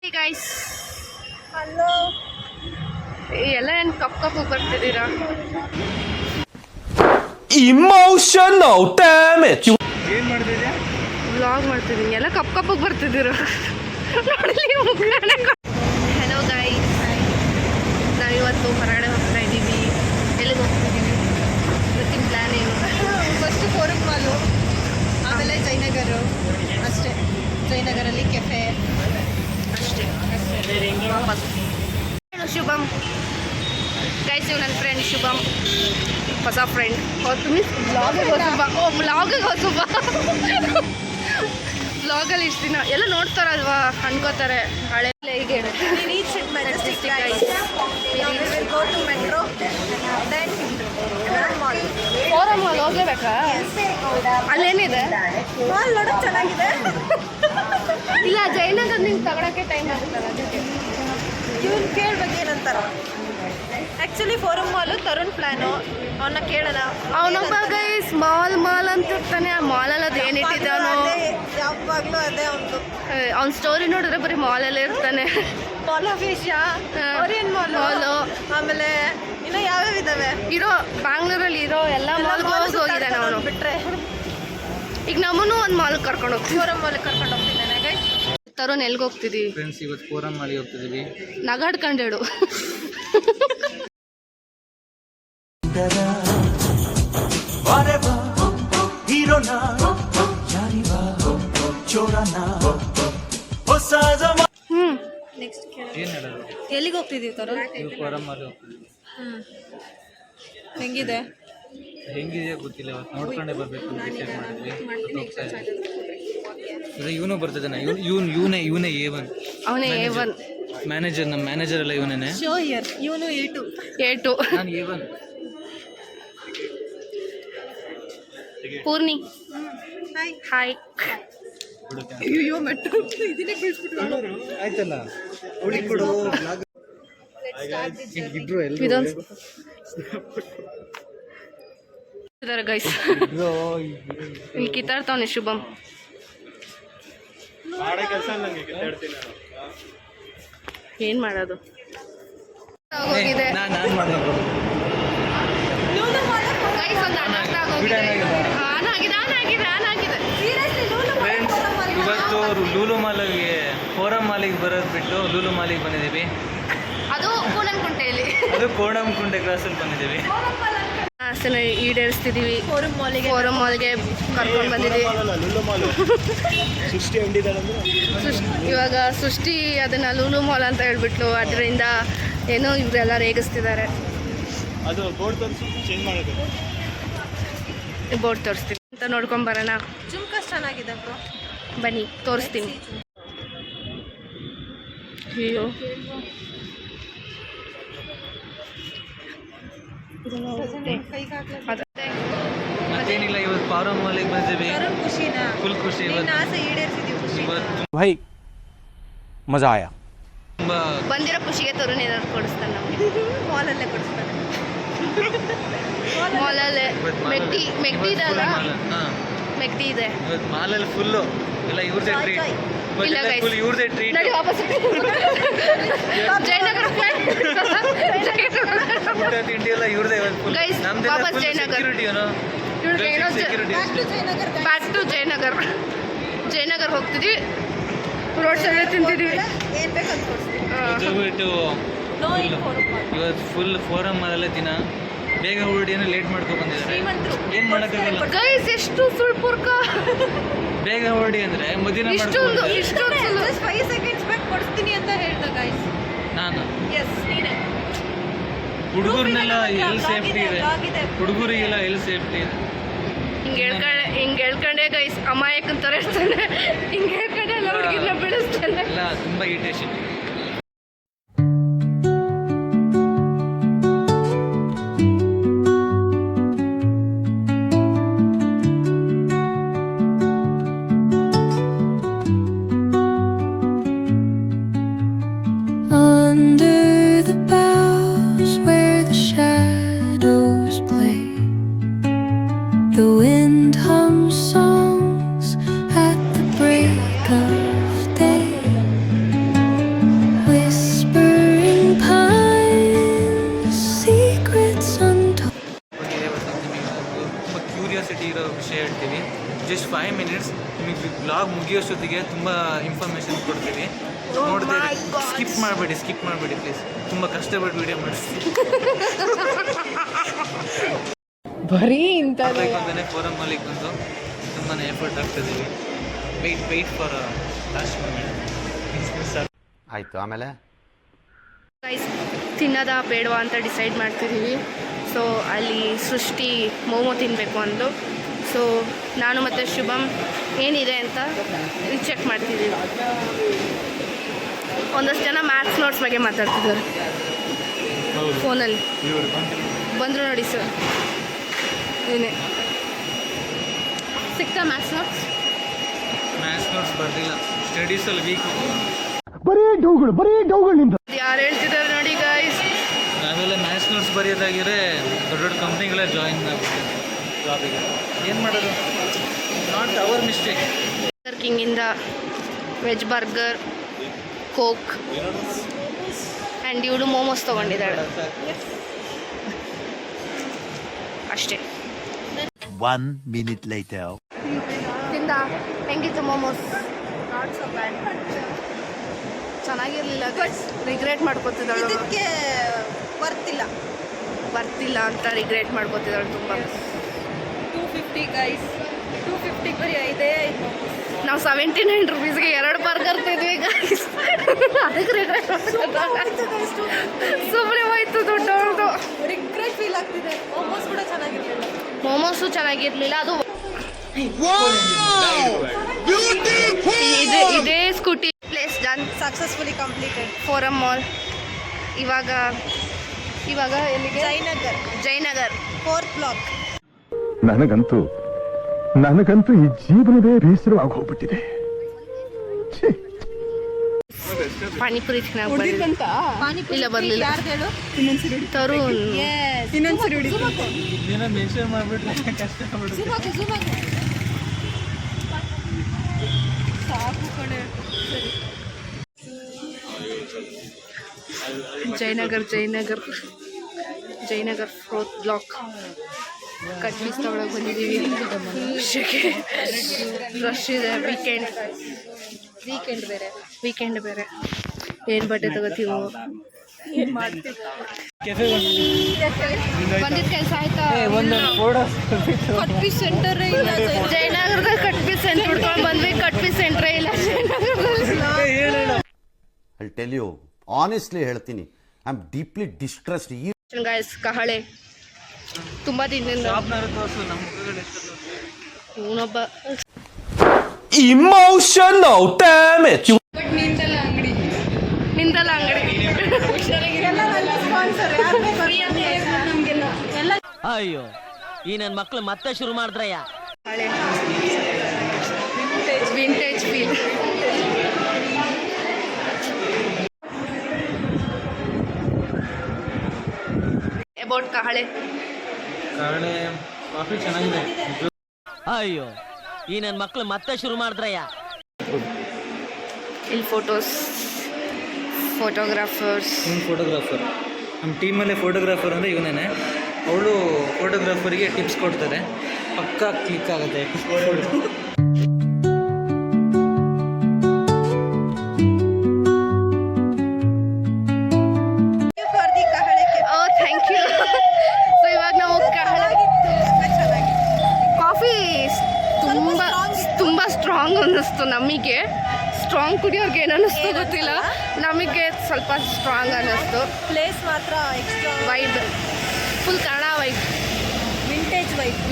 Hey guys, hello. ಎಲ್ಲ ಏನು ಕಪ್ಪು ಬರ್ತಿದ್ದೀರಾ? Emotional damage. ಏನು ಮಾಡ್ತಿದ್ಯಾ? ವ್ಲಾಗ್ ಮಾಡ್ತಿದ್ದೀನಿ. ಎಲ್ಲ ಕಪ್ಪು ಬರ್ತಿದ್ದೀರಾ? ನೋಡಲಿ ಮುಗ್ಗಡೆ. ಹಲೋ ಗೈಸ್, ನಾವಿವತ್ತು ಹೊರಗಡೆ ಹೋಗ್ತಾ ಇದ್ದೀವಿ. ಎಲ್ಲಿಗೆ ಹೋಗ್ತಿದ್ದೀವಿ? ಇವತ್ತಿನ ಪ್ಲ್ಯಾನ್ ಏನು? ಫಸ್ಟು ಫೋರಮ್ ಮಾಲು, ಆಮೇಲೆ ಜಯನಗರ ಅಷ್ಟೇ. ಜಯನಗರಲ್ಲಿ ಕೆಫೆ ಅಷ್ಟೇ. ವಾಪಸ್ ಶುಭಮ್ ಗೈಸ್, ಇವ್ ನನ್ನ ಫ್ರೆಂಡ್ ಶುಭಮ್, ಹೊಸ ಫ್ರೆಂಡ್. ಮೀನ್ಸ್ ಬ್ಲಾಗಿಗೆ ಹೊಸಬ ಬ್ಲಾಗಲ್ಲಿ ಇಷ್ಟು ದಿನ ಎಲ್ಲ ನೋಡ್ತಾರಲ್ವಾ, ಅನ್ಕೋತಾರೆ ಹಳೆ ಹೀಗೆ. ಫೋರಮ್ ಮಾಲ್ ಹೋಗ್ಲೇಬೇಕಾ? ಅಲ್ಲೇನಿದೆ? ಮಾಲ್ ನೋಡೋಕೆ ಚೆನ್ನಾಗಿದೆ. ಇಲ್ಲ, ಜಯನಗರ ನಿಂಗೆ ತಗೊಳಕ್ಕೆ ಟೈಮ್ ಆಗುತ್ತಲ್ಲ, ಅದಕ್ಕೆ ಇವ್ನು ಕೇಳ್ಬೇಕು ಏನಂತಾರ. ಆ್ಯಕ್ಚುಲಿ ಫೋರಮ್ ಮಾಲು ತರುಣ್ ಪ್ಲ್ಯಾನು, ಅವನ್ನ ಕೇಳೋಣ. ಅವನೊಬ್ಬ ಗೈಸ್ ಮಾಲ್ ಅಂತ ಇರ್ತಾನೆ. ಆ ಮಾಲಲ್ಲಿ ಅದು ಏನಿಟ್ಟಿದ್ದಾನೋ, ಯಾವಾಗಲೂ ಅದೇ ಅವನು. ಅವ್ನ ಸ್ಟೋರಿ ನೋಡಿದ್ರೆ ಬರೀ ಮಾಲಲ್ಲೇ ಇರ್ತಾನೆ. ಮಾಲ್ ಆಫ್ ಏಷ್ಯಾ, ಕೊರಿಯನ್ ಮಾಲು, ಆಮೇಲೆ ಇನ್ನು ಯಾವ್ಯಾವ ಇದಾವೆ ಇರೋ ಬ್ಯಾಂಗ್ಳೂರಲ್ಲಿ ಇರೋ ಎಲ್ಲ ಮಾಲ್ಗೂ ಹೋಗಿದ್ದಾನೆ ಅವನು. ಬಿಟ್ರೆ ಈಗ ನಮ್ಮನ್ನು ಒಂದು ಮಾಲ್ಗೆ ಕರ್ಕೊಂಡು ಹೋಗ್ತೀವಿ. ಫೋರಮ್ ಮಾಲಿಗೆ ಕರ್ಕೊಂಡು ಹೋಗ್ತಿದ್ದಾನೆ ಗೈಸ್. ತರುಣ್ ಎಲ್ಗೆ ಹೋಗ್ತಿದ್ದೀವಿ? ಫ್ರೆಂಡ್ಸ್, ಇವತ್ತು ಫೋರಮ್ ಮಾಲಿಗೆ ಹೋಗ್ತಿದ್ದೀವಿ. ನಗಾಡ್ಕೊಂಡು ಹೇಳು. ನೆಕ್ಸ್ಟ್ ಏನು ಹೇಳೋದು? ಎಲ್ಲಿಗೆ ಹೋಗ್ತಿದ್ದೀವಿ ತರುಣ್? ಇವು ಫೋರಮ್ ಮಾಲಿಗೆ ಹೋಗ್ತಿದ್ದೀವಿ. ಹೆಂಗಿದೆ? ಹೆಂಗಿದೆಯಾ ಗೊತ್ತಿಲ್ಲ, ಇವತ್ತು ನೋಡ್ಕೊಂಡೇ ಬರಬೇಕು ಡಿಸೈಡ್ ಮಾಡಿದ್ವಿ. ಇವನು ಬರ್ತಿದ್ದಾನೆ. ಇವನೇ A1. ಅವನೇ A1 ಮ್ಯಾನೇಜರ್. ನಮ್ಮ ಮ್ಯಾನೇಜರ್ ಎಲ್ಲ ಇವನೇ. Show here. ಇವನು A2. ನಾನು A1. ಪೂರ್ಣಿ ಹಾಯ್. ಅಯ್ಯೋ ಮೆಟ್ಟು ಇದನ್ನೇ ಕಳಿಸ್ಬಿಟ್ಟು ಆಯ್ತಲ್ಲ, ಹುಡುಗಿಬಿಡು. ಇದ್ದಾರೆ ಗೈಸ್. ಇಲ್ಲಿ ಕಿತ್ತಾಡ್ತಾವನೆ ಶುಭಮ್. ಏನ್ ಮಾಡೋದು? ಹೋಗಿದೆ ನಾನು ಮಾಡ್ಬೇಕು. ಫ್ರೆಂಡ್ಸ್, ಇವತ್ತು ಲೂಲು ಮಾಲಿಗೆ ಫೋರಮ್ ಮಾಲಿಗೆ ಬರೋದು ಬಿಟ್ಟು ಲೂಲು ಮಾಲಿಗೆ ಬಂದಿದ್ದೀವಿ. ಅದು ಕೂನಂಕುಂಟೆಯಲ್ಲಿ, ಅದು ಕೋಣಂಕುಂಟೆ ಕ್ರಾಸಲ್ಲಿ ಬಂದಿದ್ದೀವಿ. ಆಸೆನ ಈಡೇರಿಸ್ತಿದ್ದೀವಿ. ಫೋರಮ್ ಮಾಲಿಗೆ ಕರ್ಕೊಂಡು ಬಂದಿದ್ದೀವಿ. ಇವಾಗ ಸೃಷ್ಟಿ ಅದನ್ನ ಲೂಲು ಮಾಲ್ ಅಂತ ಹೇಳ್ಬಿಟ್ಲು. ಅದರಿಂದ ಏನೋ ಇವರೆಲ್ಲ ರೇಗಿಸ್ತಿದ್ದಾರೆ. ಅದು ಬೋರ್ಡ್ ತೋರಿಸು, ಚೇಂಜ್ ಮಾಡೋದು. ಬೋರ್ಡ್ ತೋರಿಸ್ತೀವಿ ಅಂತ ನೋಡ್ಕೊಂಡು ಬರೋಣ. ಜುಮ್ಕಾಸ್ ಚೆನ್ನಾಗಿದೆ ಬ್ರೋ, ಬನ್ನಿ ತೋರಿಸ್ತೀನಿ. ಅಯ್ಯೋ, ಮತ್ತೇನಿಲ್ಲ, ಇವತ್ತು ಫಾರಮ್ ಮಾಲಿಗೆ ಬಂದಿದ್ದೀವಿ. ಖುಷಿನಾ? ಫುಲ್ ಖುಷಿ. ನಿನ್ನ ಆಸೆ ಈಡೇರಿಸಿದೀವಿ. ಖುಷಿ ಇವತ್ತು भाई मजा आया. ತುಂಬ ಬಂದಿರೋ ಖುಷಿಗೆ ತರುಣ್ ಏನಾದ್ರು ಕೊಡಿಸ್ತಾನೆ ನಮಗೆ. ಮಾಲಲ್ಲೇ ಕೊಡಿಸ್ತಾರೆ. ಮಾಲಲ್ಲೇ ಮೆಗ್ಡಿ ಇದೆ ಅಲ್ಲ, ಮೆಗ್ಡಿ ಇದೆ. ಇವತ್ತು ಮಾಲಲ್ಲಿ ಫುಲ್ಲು ಎಲ್ಲ ಇವ್ರದೇ ಟ್ರೀಟ್. ಇಲ್ಲ guys. ಫುಲ್ ಇವ್ರದೇ ಟ್ರೀಟ್. ನಡಿ ವಾಪಸ್ ಜಯನಗರ ಊಟ ತಿಂಡಿ ಎಲ್ಲ ಇವ್ರದೇ ಫುಲ್. Guys, ವಾಪಸ್ ಜಯನಗರ. ಸೆಕ್ಯೂರಿಟಿ ಏನೋ ಸೆಕ್ಯೂರಿಟಿ. ಬ್ಯಾಕ್ ಟು ಜಯನಗರ್ ಹೋಗ್ತಿದ್ವಿ. ರೋಡ್ ಸೈಡ್ ತಿಂತಿದ್ವಿ. ಏನ್ ಬೇಕಂತ ಕೊಡಿಸ್ತೀವಿ. ಬಿಟ್ಟು ಇವತ್ತು ಫುಲ್ ಫೋರಮ್ ಮಾಲಲ್ಲೇ ದಿನ. ಬೇಗ ಹೊರಡಿ ಏನೋ ಲೇಟ್ ಮಾಡ್ಕೊ ಬಂದಿದ್ದಾರೆ. ಏನು ಮಾಡೋಕ್ಕಾಗಲ್ಲ ಗೈಸ್, ಎಷ್ಟು ಸುಳ್ಪುರ್ಕ. ಬೇಗ ಹೊರಡಿ ಅಂದರೆ ಮದಿನ ಇಷ್ಟೊಂದು 5 seconds ಬ್ಯಾಕ್ ಕೊಡಿಸ್ತೀನಿ ಅಂತ ಹೇಳ್ದ ಗೈಸ್. ನಾನು ಎಸ್, ನೀನೇ. ಹುಡುಗರ್ನೆಲ್ಲ ಎಲ್ಲಿ ಸೇಫ್ಟಿ ಇದೆ? Vlog ಇದೆ. ಹುಡುಗರಿಗೆಲ್ಲ ಎಲ್ಲಿ ಸೇಫ್ಟಿ ಇದೆ? ಹಿಂಗೆ ಹೇಳ್ಕೊಂಡೆ ಗೈಸ್, ಅಮಾಯಕನ್ ಥರ ಇರ್ತಾನೆ. ಹಿಂಗೆ ಹೇಳ್ಕೊಂಡೆ ಎಲ್ಲ ಹುಡುಗಿನ ಬೆಳೆಸ್ತಾನೆ. ಎಲ್ಲ ತುಂಬ irritation. Under the boughs where the shadows play, the wind hums songs at the break of day. 5 minutes. ನಿಮಗೆ ಬ್ಲಾಗ್ ಮುಗಿಯೋಷ್ಟೊತ್ತಿಗೆ ತುಂಬ ಇನ್ಫಾರ್ಮೇಷನ್ ಕೊಡ್ತೀವಿ. ನೋಡಿದೆ ಸ್ಕಿಪ್ ಮಾಡಬೇಡಿ ಪ್ಲೀಸ್. ತುಂಬ ಕಷ್ಟಪಟ್ಟು ವಿಡಿಯೋ ಮಾಡಿಸ್ತೀವಿ. ಬರೀ ಇಂಥ ಅಂತಲೇ ಫೋರಮ್ ಮಾಲಿಗೆ ಬಂದು ತುಂಬಾ ಎಫರ್ಟ್ ಆಗ್ತಿದ್ದೀವಿ. Wait for last moment. ಆಯಿತು, ಆಮೇಲೆ ಗೈಸ್ ತಿನ್ನೋದಾ ಬೇಡವಾ ಅಂತ ಡಿಸೈಡ್ ಮಾಡ್ತಿದ್ದೀವಿ. ಸೊ ಅಲ್ಲಿ ಸೃಷ್ಟಿ ಮೋಮೋ ತಿನ್ನಬೇಕು ಅಂದು. ಸೊ ನಾನು ಮತ್ತು ಶುಭಮ್ ಏನಿದೆ ಅಂತ ಚೆಕ್ ಮಾಡ್ತಿದ್ದೀವಿ. ಒಂದಷ್ಟು ಜನ ಮ್ಯಾಥ್ಸ್ ನೋಟ್ಸ್ ಬಗ್ಗೆ ಮಾತಾಡ್ತಿದ್ದಾರೆ ಫೋನಲ್ಲಿ. ಬಂದರು ನೋಡಿ ಸರ್, ಏನೇ ಸಿಗ್ತಾ ಮ್ಯಾಥ್ಸ್ ನೋಟ್ಸ್ ಬರ್ದಿಲ್ಲ, ಸ್ಟಡೀಸಲ್ಲಿ ವೀಕ್. ಯಾರು ಹೇಳ್ತಿದ್ದಾರೆ ನೋಡಿ ಗೈಸ್. ನಾವೆಲ್ಲ ಮ್ಯಾಥ್ಸ್ ನೋಟ್ಸ್ ಬರೆಯೋದಾಗಿದ್ರೆ ದೊಡ್ಡ ಕಂಪ್ನಿಗಳೇ ಜಾಯಿನ್ ಆಗ್ಬಿಟ್ಟು ಜಾಬಿಗೆ. ಏನು ಮಾಡೋದು, ನಾಟ್ ಅವರ್ ಮಿಸ್ಟೇಕ್. ಬರ್ಗರ್ ಕಿಂಗಿಂದ ವೆಜ್ ಬರ್ಗರ್, ಕೋಕ್ ಆ್ಯಂಡ್ ಇವಳು ಮೋಮೋಸ್ ತೊಗೊಂಡಿದ್ದಾಳೆ ಅಷ್ಟೇ. 1 minute later. ತಿಂದ ಹೆಂಗಿತ್ತು ಮೋಮೋಸ್? ನಾಟ್ ಸೊ ಬ್ಯಾಡ್, ಚೆನ್ನಾಗಿರಲಿಲ್ಲ. ರಿಗ್ರೆಟ್ ಮಾಡ್ಕೋತಿದ್ದಾಳು, ಇದಕ್ಕೆ ಬರ್ತಿಲ್ಲ ಅಂತ ರಿಗ್ರೆಟ್ ಮಾಡ್ಕೋತಿದ್ದಾಳು ತುಂಬ. 250 ಗೈಸ್, 250 ಬರೀ 5 ಮೋಮೋಸ್. ನಾವು 79 ರೂಪೀಸ್ಗೆ 2 ಬರ್ಗರ್ ತಿಂದ್ವಿ ಗೈಸ್. ಅದಕ್ಕೆ ರಿಗ್ರೆಟ್ ಸುಮ್ಮನೆ ಹೋಯ್ತು ದುಡ್ಡು. ರಿಗ್ರೆಟ್ ಫೀಲ್ ಆಗ್ತಿದೆ. ಮೋಮೋಸ್ ಕೂಡ ಚೆನ್ನಾಗಿರಲಿಲ್ಲ. ಮೋಮೋಸು ಚೆನ್ನಾಗಿರಲಿಲ್ಲ. ಅದು ಇದೇ Scooty place done, successfully completed. Forum mall. ಇವಾಗ ಎಲ್ಲಿಗೆ? Jayanagar 4th block. ನನಗಂತೂ ಈ ಜೀವನವೇ ಬೇಸರವಾಗಿ ಹೋಗ್ಬಿಟ್ಟಿದೆ. ಪಾನಿಪುರಿ ತಿನ್ನಕ್ಕೆ ಇಲ್ಲ ಬರಲಿಲ್ಲ. ತರುಣ್ ಏನೋ ಮೆನ್ಷನ್ ಮಾಡಿಬಿಟ್ರೆ ಕಷ್ಟ ಆಗ್ಬಿಡುತ್ತೆ. Jayanagar 4th block. Cut piece ತಗೊಳಕ್ಕೆ ಬಂದಿದ್ದೀವಿ. ರಶ್ ಇದೆ. ವೀಕೆಂಡ್ ಬೇರೆ ಏನು ಬಟ್ಟೆ ತಗೋತೀವೋ ಏನು ಮಾಡ್ತೀವಿ. ಬಂದಿದ್ದ ಕೆಲಸ ಆಯ್ತಾ? ಕಟ್ ಪೀಸ್ ಸೆಂಟರೇ ಇಲ್ಲ ಜಯನಗರದಾಗ ಕಟ್ ಪೀಸ್ ಸೆಂಟರ್ ಹುಡ್ಕೊಂಡು ಬಂದ್ವಿ. ಕಟ್ ಪೀಸ್ ಸೆಂಟ್ರೇ ಇಲ್ಲ ಜಯನಗರದಲ್ಲಿ. ಐ ಟೆಲ್ ಯು ಆನೆಸ್ಟ್ಲಿ ಹೇಳ್ತೀನಿ, ಐ ಆಮ್ ಡೀಪ್ಲಿ ಡಿಸ್ಟ್ರೆಸ್ಡ್. ಈ ಗಾಯ್ಸ್ ಕಹಳೆ ತುಂಬ ದಿನದಿಂದ ಇವನೊಬ್ಬ Emotional damage. ನಿಂದಲ್ಲ ಅಂಗಡಿ ಅಯ್ಯೋ, ಈ ನನ್ನ ಮಕ್ಳು ಮತ್ತೆ ಶುರು ಮಾಡಿದ್ರಯ್ಯ. ಹಳೆ ವಿಂಟೇಜ್ ಫೀಲ್. ಅಬೌಟ್ ಕಹಳೆ ಕಾಫಿ ಚೆನ್ನಾಗಿದೆ. ಅಯ್ಯೋ, ಈ ನನ್ನ ಮಕ್ಳು ಮತ್ತೆ ಶುರು ಮಾಡಿದ್ರಯ್ಯ. ಇಲ್ಲಿ ಫೋಟೋಗ್ರಾಫರ್ಸ್. ಫೋಟೋಗ್ರಾಫರ್ ನಮ್ಮ ಟೀಮಲ್ಲೇ ಫೋಟೋಗ್ರಾಫರ್ ಅಂದರೆ ಇವನೇ. ಅವಳು ಫೋಟೋಗ್ರಾಫರಿಗೆ ಟಿಪ್ಸ್ ಕೊಡ್ತಾರೆ, ಪಕ್ಕಾ ಕ್ಲಿಕ್ ಆಗುತ್ತೆ. Thank you. ಸೊ ಇವಾಗ ನಾವು ಕಾಫಿ ತುಂಬ ಸ್ಟ್ರಾಂಗ್ ಅನ್ನಿಸ್ತು ನಮಗೆ. ಸ್ಟ್ರಾಂಗ್ ಕುಡಿಯೋರ್ಗೆ ಏನು ಅನ್ನಿಸ್ತು ಗೊತ್ತಿಲ್ಲ, ನಮಗೆ ಸ್ವಲ್ಪ ಸ್ಟ್ರಾಂಗ್ ಅನ್ನಿಸ್ತು. ಪ್ಲೇಸ್ ಮಾತ್ರ extra vibe, full Kannada vibe,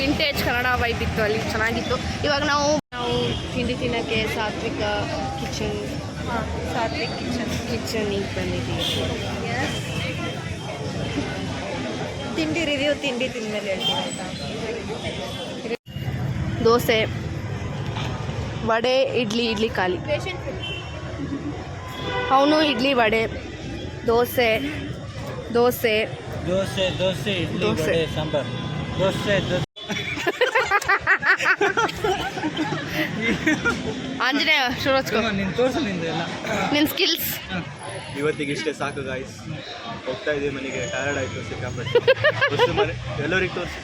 vintage Kannada vibe ಇತ್ತು ಅಲ್ಲಿ, ಚೆನ್ನಾಗಿತ್ತು. ಇವಾಗ ನಾವು ತಿಂಡಿ ತಿನ್ನೋಕ್ಕೆ ಸಾತ್ವಿಕ್ ಕಿಚನಿಗೆ ಬಂದಿದ್ದೀವಿ. ತಿಂಡಿ ರಿವ್ಯೂ ತಿಂದ್ಮೇಲೆ ಹೇಳ್ತೀನಿ ಆಯಿತಾ. ದೋಸೆ, ವಡೆ, ಇಡ್ಲಿ ಖಾಲಿ. ಅವನು ಇಡ್ಲಿ, ವಡೆ, ದೋಸೆ ಇಡ್ಲಿ, ವಡೆ, ಸಾಂಬಾರ್, ದೋಸೆ. ಆಂಜನೇಯ ಶುರು ನೀನು ತೋರಿಸು ನಿಂದೆಲ್ಲ ನಿನ್ನ ಸ್ಕಿಲ್ಸ್. ಇವತ್ತಿಗೆ ಇಷ್ಟೇ ಸಾಕು ಗಾಯ್ಸ್. ಹೋಗ್ತಾ ಇದ್ದೀವಿ ಮನೆಗೆ, ಟಯರ್ಡ್ ಆಯಿತು ಸಿಕ್ಕಾಪಟ್ಟೆ. ಎಲ್ಲರಿಗೆ ತೋರಿಸಿ